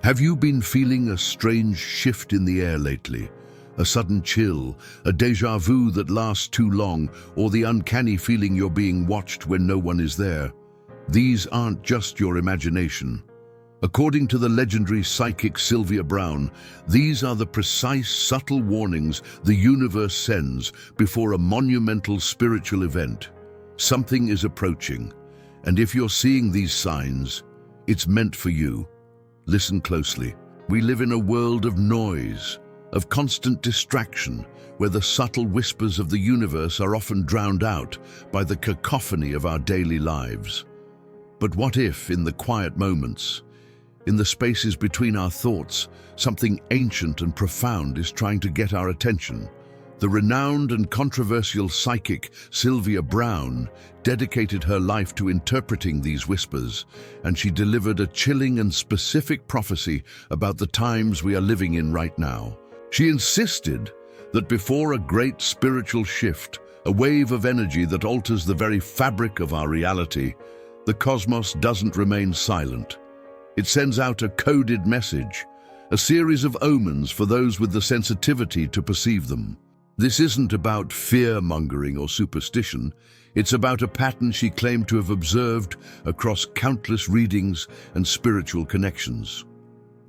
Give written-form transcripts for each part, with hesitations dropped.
Have you been feeling a strange shift in the air lately? A sudden chill, a déjà vu that lasts too long, or the uncanny feeling you're being watched when no one is there? These aren't just your imagination. According to the legendary psychic Sylvia Browne, these are the precise, subtle warnings the universe sends before a monumental spiritual event. Something is approaching, and if you're seeing these signs, it's meant for you. Listen closely. We live in a world of noise, of constant distraction, where the subtle whispers of the universe are often drowned out by the cacophony of our daily lives. But what if, in the quiet moments, in the spaces between our thoughts, something ancient and profound is trying to get our attention? The renowned and controversial psychic Sylvia Browne dedicated her life to interpreting these whispers, and she delivered a chilling and specific prophecy about the times we are living in right now. She insisted that before a great spiritual shift, a wave of energy that alters the very fabric of our reality, the cosmos doesn't remain silent. It sends out a coded message, a series of omens for those with the sensitivity to perceive them. This isn't about fear-mongering or superstition. It's about a pattern she claimed to have observed across countless readings and spiritual connections.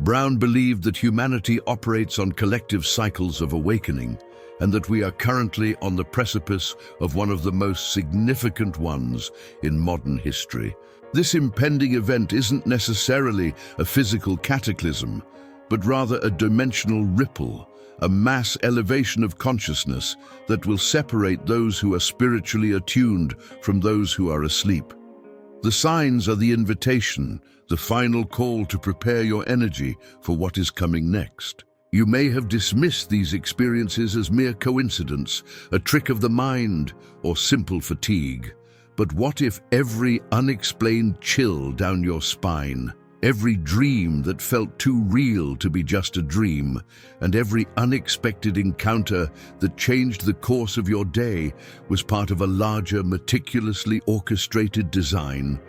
Browne believed that humanity operates on collective cycles of awakening, and that we are currently on the precipice of one of the most significant ones in modern history. This impending event isn't necessarily a physical cataclysm, but rather a dimensional ripple, a mass elevation of consciousness that will separate those who are spiritually attuned from those who are asleep. The signs are the invitation, the final call to prepare your energy for what is coming next. You may have dismissed these experiences as mere coincidence, a trick of the mind, or simple fatigue. But what if every unexplained chill down your spine, every dream that felt too real to be just a dream, and every unexpected encounter that changed the course of your day was part of a larger, meticulously orchestrated design?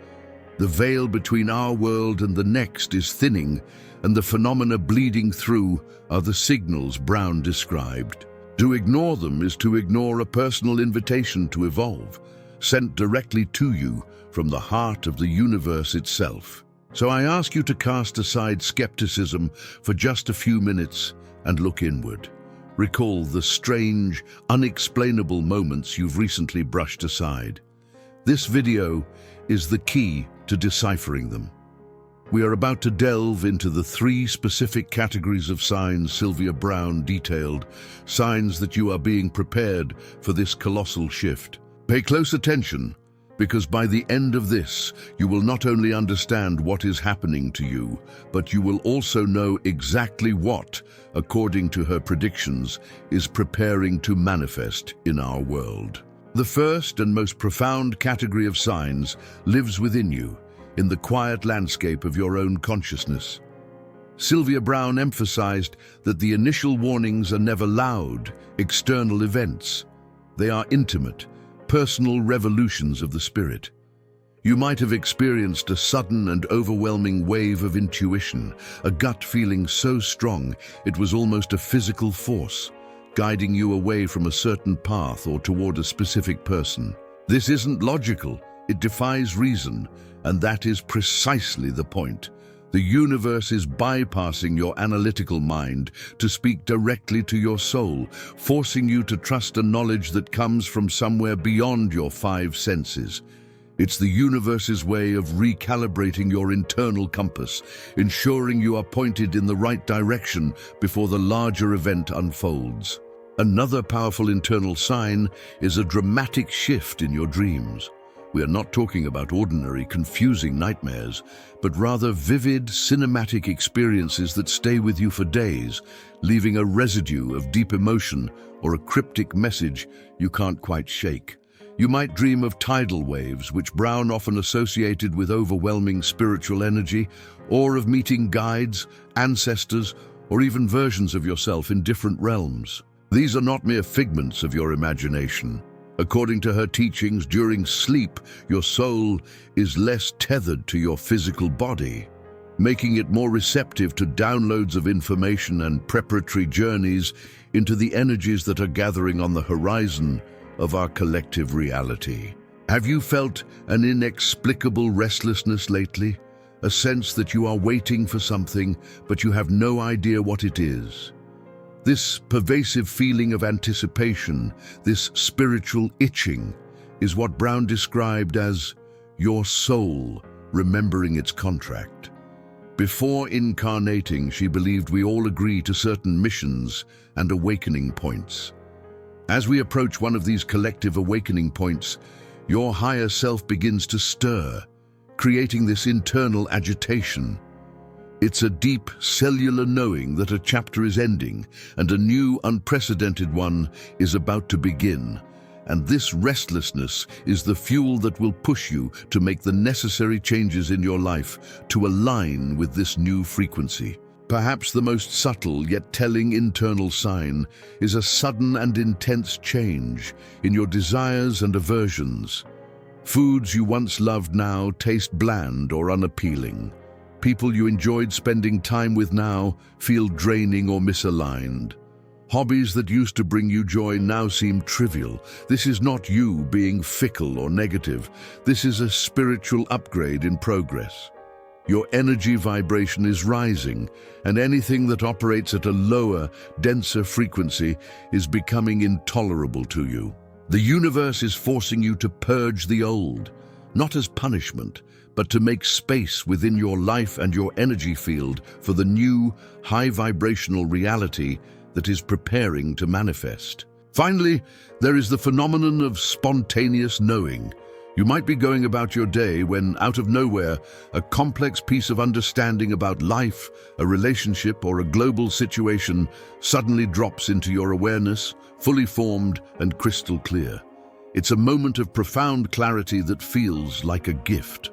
The veil between our world and the next is thinning, and the phenomena bleeding through are the signals Browne described. To ignore them is to ignore a personal invitation to evolve, sent directly to you from the heart of the universe itself. So I ask you to cast aside skepticism for just a few minutes and look inward. Recall the strange, unexplainable moments you've recently brushed aside. This video is the key to deciphering them. We are about to delve into the 3 specific categories of signs Sylvia Browne detailed, signs that you are being prepared for this colossal shift. Pay close attention, because by the end of this, you will not only understand what is happening to you, but you will also know exactly what, according to her predictions, is preparing to manifest in our world. The first and most profound category of signs lives within you, in the quiet landscape of your own consciousness. Sylvia Browne emphasized that the initial warnings are never loud, external events. They are intimate, personal revolutions of the spirit. You might have experienced a sudden and overwhelming wave of intuition, a gut feeling so strong it was almost a physical force, guiding you away from a certain path or toward a specific person. This isn't logical, it defies reason, and that is precisely the point. The universe is bypassing your analytical mind to speak directly to your soul, forcing you to trust a knowledge that comes from somewhere beyond your 5 senses. It's the universe's way of recalibrating your internal compass, ensuring you are pointed in the right direction before the larger event unfolds. Another powerful internal sign is a dramatic shift in your dreams. We are not talking about ordinary, confusing nightmares, but rather vivid, cinematic experiences that stay with you for days, leaving a residue of deep emotion or a cryptic message you can't quite shake. You might dream of tidal waves, which Browne often associated with overwhelming spiritual energy, or of meeting guides, ancestors, or even versions of yourself in different realms. These are not mere figments of your imagination. According to her teachings, during sleep, your soul is less tethered to your physical body. making it more receptive to downloads of information and preparatory journeys into the energies that are gathering on the horizon of our collective reality. Have you felt an inexplicable restlessness lately? A sense that you are waiting for something, but you have no idea what it is? This pervasive feeling of anticipation, this spiritual itching, is what Browne described as your soul remembering its contract. Before incarnating, she believed we all agree to certain missions and awakening points. As we approach one of these collective awakening points, your higher self begins to stir, creating this internal agitation. It's a deep cellular knowing that a chapter is ending and a new, unprecedented one is about to begin. And this restlessness is the fuel that will push you to make the necessary changes in your life to align with this new frequency. Perhaps the most subtle yet telling internal sign is a sudden and intense change in your desires and aversions. Foods you once loved now taste bland or unappealing. People you enjoyed spending time with now feel draining or misaligned. Hobbies that used to bring you joy now seem trivial. This is not you being fickle or negative. This is a spiritual upgrade in progress. Your energy vibration is rising, and anything that operates at a lower, denser frequency is becoming intolerable to you. The universe is forcing you to purge the old, not as punishment, but to make space within your life and your energy field for the new, high-vibrational reality that is preparing to manifest. Finally, there is the phenomenon of spontaneous knowing. You might be going about your day when, out of nowhere, a complex piece of understanding about life, a relationship, or a global situation suddenly drops into your awareness, fully formed and crystal clear. It's a moment of profound clarity that feels like a gift.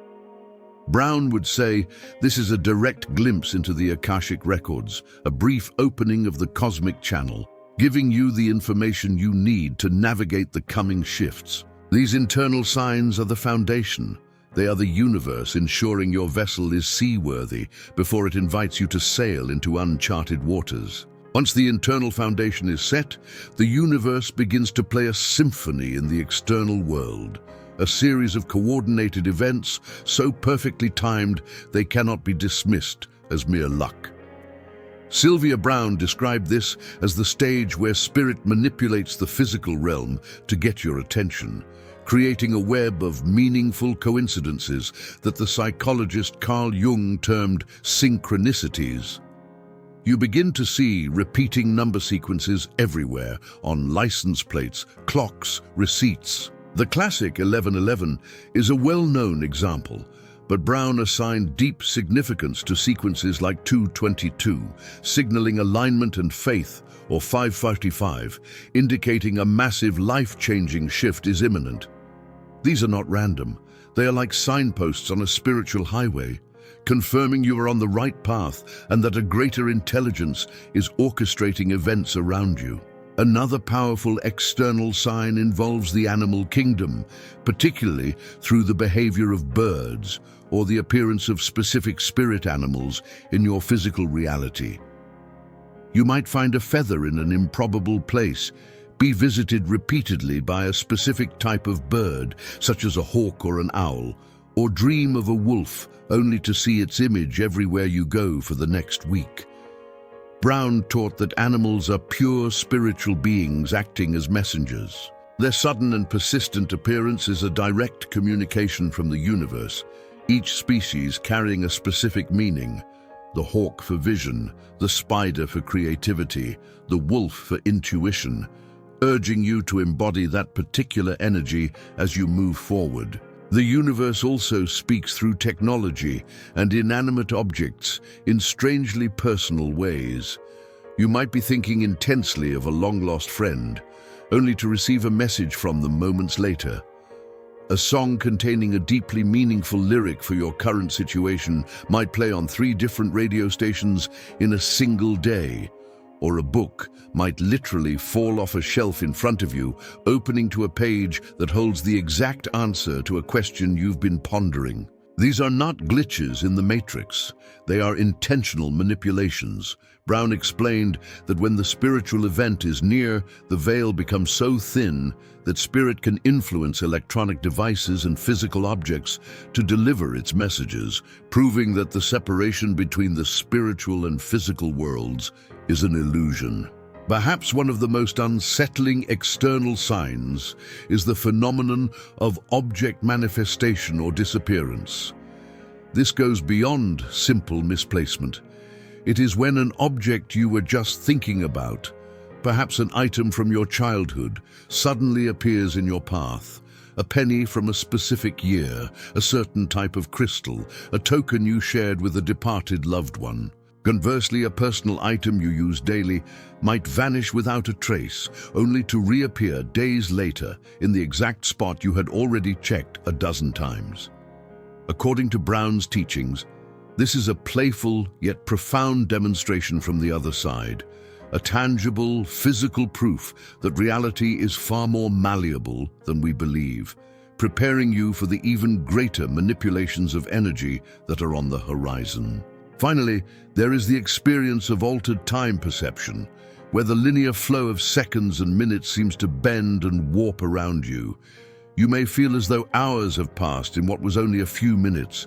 Browne would say this is a direct glimpse into the Akashic records, a brief opening of the cosmic channel, giving you the information you need to navigate the coming shifts. These internal signs are the foundation. They are the universe ensuring your vessel is seaworthy before it invites you to sail into uncharted waters. Once the internal foundation is set, the universe begins to play a symphony in the external world, a series of coordinated events so perfectly timed they cannot be dismissed as mere luck. Sylvia Browne described this as the stage where spirit manipulates the physical realm to get your attention, creating a web of meaningful coincidences that the psychologist Carl Jung termed synchronicities. You begin to see repeating number sequences everywhere, on license plates, clocks, receipts. The classic 1111 is a well-known example, but Browne assigned deep significance to sequences like 222, signaling alignment and faith, or 555, indicating a massive life-changing shift is imminent. These are not random. They are like signposts on a spiritual highway, confirming you are on the right path and that a greater intelligence is orchestrating events around you. Another powerful external sign involves the animal kingdom, particularly through the behavior of birds or the appearance of specific spirit animals in your physical reality. You might find a feather in an improbable place, be visited repeatedly by a specific type of bird, such as a hawk or an owl, or dream of a wolf only to see its image everywhere you go for the next week. Browne taught that animals are pure spiritual beings acting as messengers. Their sudden and persistent appearance is a direct communication from the universe, each species carrying a specific meaning: the hawk for vision, the spider for creativity, the wolf for intuition, urging you to embody that particular energy as you move forward. The universe also speaks through technology and inanimate objects in strangely personal ways. You might be thinking intensely of a long-lost friend, only to receive a message from them moments later. A song containing a deeply meaningful lyric for your current situation might play on 3 different radio stations in a single day, or a book might literally fall off a shelf in front of you, opening to a page that holds the exact answer to a question you've been pondering. These are not glitches in the matrix. They are intentional manipulations. Browne explained that when the spiritual event is near, the veil becomes so thin that spirit can influence electronic devices and physical objects to deliver its messages, proving that the separation between the spiritual and physical worlds is an illusion. Perhaps one of the most unsettling external signs is the phenomenon of object manifestation or disappearance. This goes beyond simple misplacement. It is when an object you were just thinking about, perhaps an item from your childhood, suddenly appears in your path. A penny from a specific year, a certain type of crystal, a token you shared with a departed loved one. Conversely, a personal item you use daily might vanish without a trace, only to reappear days later in the exact spot you had already checked a dozen times. According to Browne's teachings, this is a playful yet profound demonstration from the other side, a tangible, physical proof that reality is far more malleable than we believe, preparing you for the even greater manipulations of energy that are on the horizon. Finally, there is the experience of altered time perception, where the linear flow of seconds and minutes seems to bend and warp around you. You may feel as though hours have passed in what was only a few minutes,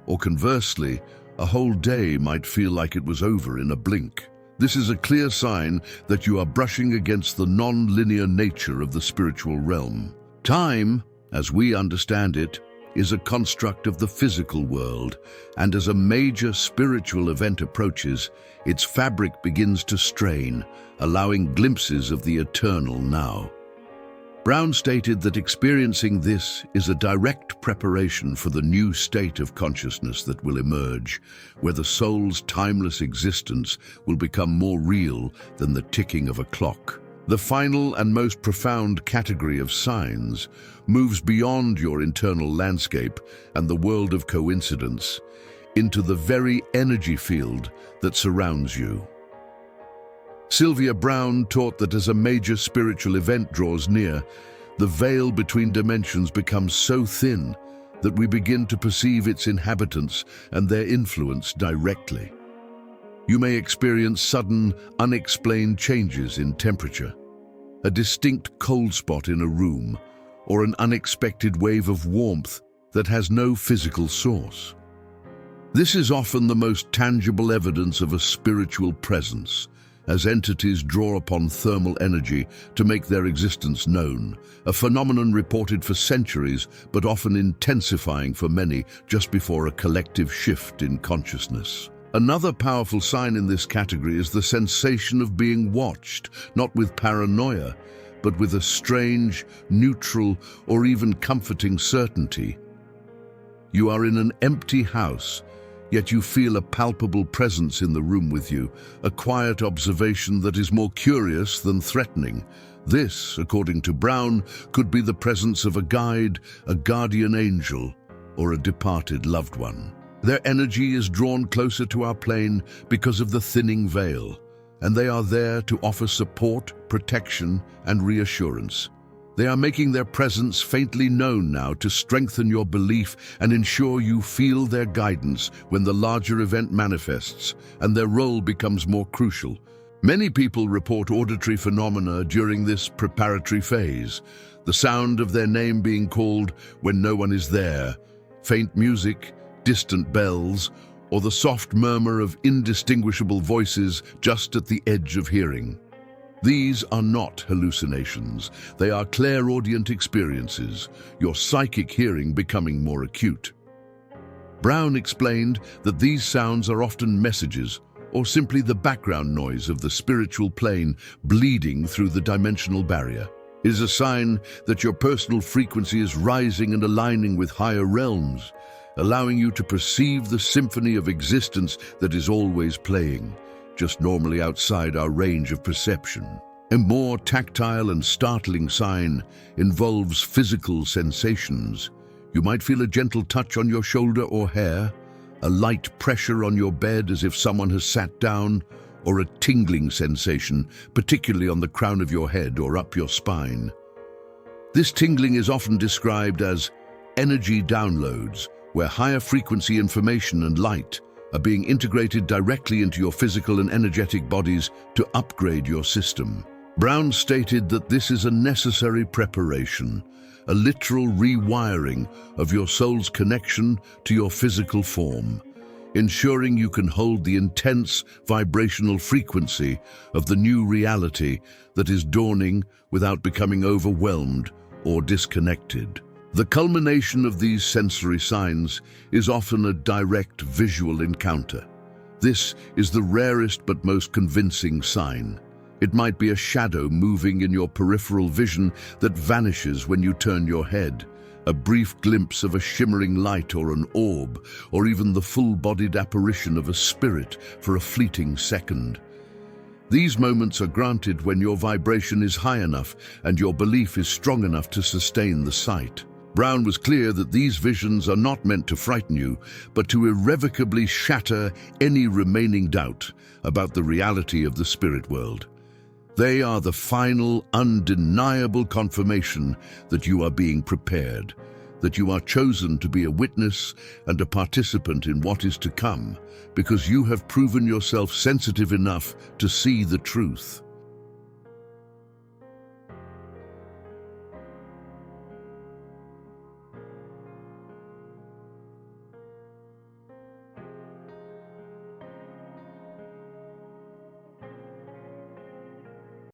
or conversely, a whole day might feel like it was over in a blink. This is a clear sign that you are brushing against the non-linear nature of the spiritual realm. Time, as we understand it, is a construct of the physical world, and as a major spiritual event approaches, its fabric begins to strain, allowing glimpses of the eternal now. Browne stated that experiencing this is a direct preparation for the new state of consciousness that will emerge, where the soul's timeless existence will become more real than the ticking of a clock. The final and most profound category of signs moves beyond your internal landscape and the world of coincidence into the very energy field that surrounds you. Sylvia Browne taught that as a major spiritual event draws near, the veil between dimensions becomes so thin that we begin to perceive its inhabitants and their influence directly. You may experience sudden, unexplained changes in temperature, a distinct cold spot in a room, or an unexpected wave of warmth that has no physical source. This is often the most tangible evidence of a spiritual presence, as entities draw upon thermal energy to make their existence known, a phenomenon reported for centuries but often intensifying for many just before a collective shift in consciousness. Another powerful sign in this category is the sensation of being watched, not with paranoia, but with a strange, neutral, or even comforting certainty. You are in an empty house, yet you feel a palpable presence in the room with you, a quiet observation that is more curious than threatening. This, according to Browne, could be the presence of a guide, a guardian angel, or a departed loved one. Their energy is drawn closer to our plane because of the thinning veil, and they are there to offer support, protection, and reassurance. They are making their presence faintly known now to strengthen your belief and ensure you feel their guidance when the larger event manifests and their role becomes more crucial. Many people report auditory phenomena during this preparatory phase, the sound of their name being called when no one is there, faint music, distant bells, or the soft murmur of indistinguishable voices just at the edge of hearing. These are not hallucinations. They are clairaudient experiences, your psychic hearing becoming more acute. Browne explained that these sounds are often messages or simply the background noise of the spiritual plane bleeding through the dimensional barrier. It is a sign that your personal frequency is rising and aligning with higher realms, allowing you to perceive the symphony of existence that is always playing, just normally outside our range of perception. A more tactile and startling sign involves physical sensations. You might feel a gentle touch on your shoulder or hair, a light pressure on your bed as if someone has sat down, or a tingling sensation, particularly on the crown of your head or up your spine. This tingling is often described as energy downloads where higher frequency information and light are being integrated directly into your physical and energetic bodies to upgrade your system. Browne stated that this is a necessary preparation, a literal rewiring of your soul's connection to your physical form, ensuring you can hold the intense vibrational frequency of the new reality that is dawning without becoming overwhelmed or disconnected. The culmination of these sensory signs is often a direct visual encounter. This is the rarest but most convincing sign. It might be a shadow moving in your peripheral vision that vanishes when you turn your head, a brief glimpse of a shimmering light or an orb, or even the full-bodied apparition of a spirit for a fleeting second. These moments are granted when your vibration is high enough and your belief is strong enough to sustain the sight. Browne was clear that these visions are not meant to frighten you, but to irrevocably shatter any remaining doubt about the reality of the spirit world. They are the final, undeniable confirmation that you are being prepared, that you are chosen to be a witness and a participant in what is to come, because you have proven yourself sensitive enough to see the truth.